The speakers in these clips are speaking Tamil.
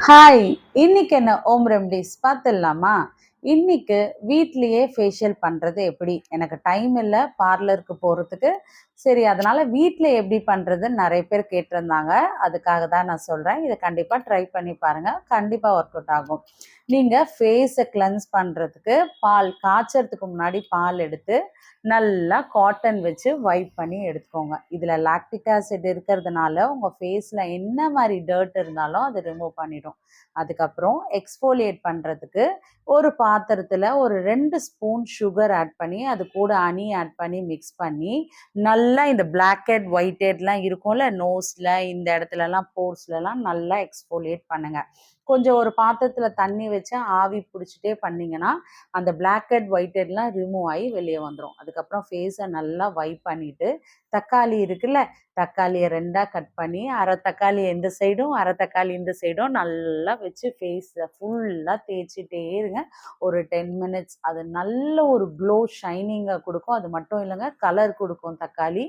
ஹாய்! இன்னைக்கு என்ன ஹோம் ரெமடிஸ் பார்த்துடலாமா? இன்னைக்கு வீட்லயே ஃபேஷியல் பண்றது எப்படி? எனக்கு டைம் இல்ல பார்லருக்கு போறதுக்கு. சரி அதனால வீட்ல எப்படி பண்றதுன்னு நெறைய பேர் கேட்டிருந்தாங்க. அதுக்காக தான் நான் சொல்றேன். இத கண்டிப்பா ட்ரை பண்ணி பாருங்க. கண்டிப்பா ஒர்க் அவுட் ஆகும். நீங்க ஃபேஸ கிளென்ஸ் பண்றதுக்கு காய்ச்சறதுக்கு முன்னாடி பால் எடுத்து, நல்லா காட்டன் வச்சு வைப் பண்ணி எடுத்துக்கோங்க. இதுல லாக்டிக் ஆசிட் இருக்கிறதுனால உங்க ஃபேஸ்ல என்ன மாரி டர்ட் இருந்தாலும் அது ரிமூவ் பண்ணிடும். அதுக்கப்புறம் எக்ஸ்ஃபோலியேட் பண்றதுக்கு ஒரு பாத்திரத்துல ஒரு 2 ஸ்பூன் சுகர் ஆட் பண்ணி, அது கூட ஹனி ஆட் பண்ணி மிக்ஸ் பண்ணி, நல்லா இந்த பிளாக் ஹெட், ஒயிட் ஹெட்லாம் இருக்கும்ல நோஸ்ல, இந்த இடத்துலலாம் போர்ஸ்லலாம் நல்லா எக்ஸ்ஃபோலியேட் பண்ணுங்க. கொஞ்சம் ஒரு பாத்திரத்துல தண்ணி வச்சு ஆவி புடிச்சுட்டே பண்ணீங்கன்னா, அந்த பிளாக் ஹெட், ஒயிட் ஹெட்லாம் ரிமூவ் ஆயி வெளிய வந்துரும். அதுக்கப்புறம் ஃபேஸ நல்லா வைப் பண்ணிட்டு, தக்காளி இருக்குல்ல, தக்காளிய 2ஆ கட் பண்ணி, அரை தக்காளி இந்த சைடும், அரை தக்காளி இந்த சைடும் நல்லா வச்சு ஃபேஸ ஃபுல்லா தேய்ச்சிட்டே இருங்க. ஒரு 10 மினிட்ஸ். அது நல்ல ஒரு க்ளோ ஷைனிங்கா குடுக்கும். அது மட்டும் இல்லங்க, கலர் குடுக்கும் தக்காளி.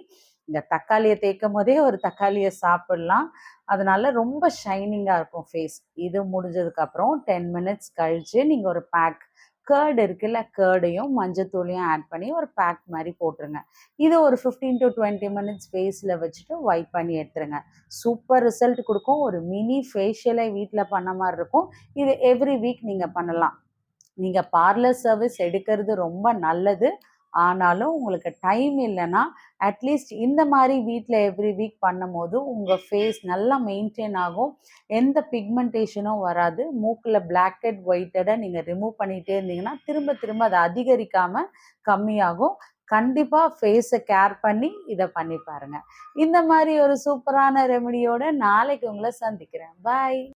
இந்த தக்காளிய தேய்க்கும்போதே ஒரு தக்காளிய சாப்பிடலாம். அதனால ரொம்ப ஷைனிங்கா இருக்கும் ஃபேஸ். இது முடிஞ்சதுக்கப்புறம் 10 மினிட்ஸ் கழிச்சு நீங்க ஒரு பேக் கர்ட் இருக்குல்ல, கர்டையும் மஞ்சத்தூளையும் ஆட் பண்ணி ஒரு பேக் மாரி போட்டுருங்க. இது ஒரு 15 to 20 மினிட்ஸ் ஃபேஸ்ல வச்சுட்டு வைப் பண்ணி எடுத்துருங்க. சூப்பர் ரிசல்ட் குடுக்கும். ஒரு மினி ஃபேஷியலே வீட்ல பண்ண மாரி இருக்கும். இது எவ்ரி வீக் நீங்க பண்ணலாம். நீங்க பார்லர் சர்வீஸ் எடுக்கிறது ரொம்ப நல்லது. ஆனாலும் உங்களுக்கு டைம் இல்லன்னா, அட்லீஸ்ட் இந்த மாரி வீட்ல எவ்ரி வீக் பண்ணும்போது, உங்க ஃபேஸ் நல்லா மெயின்டெயின் ஆகும். எந்த பிக்மென்டேஷனும் வராது. மூக்குல பிளாக் ஹெட், ஒயிட் ஹெட்ட நீங்க ரிமூவ் பண்ணிட்டே இருந்தீங்கன்னா, திரும்ப திரும்ப அது அதிகரிக்காம கம்மியாகும். கண்டிப்பா ஃபேஸ கேர் பண்ணி இத பண்ணி பாருங்க. இந்த மாரி ஒரு சூப்பரான ரெமெடியோட நாளைக்கு உங்கள சந்திக்கிறேன். பாய்.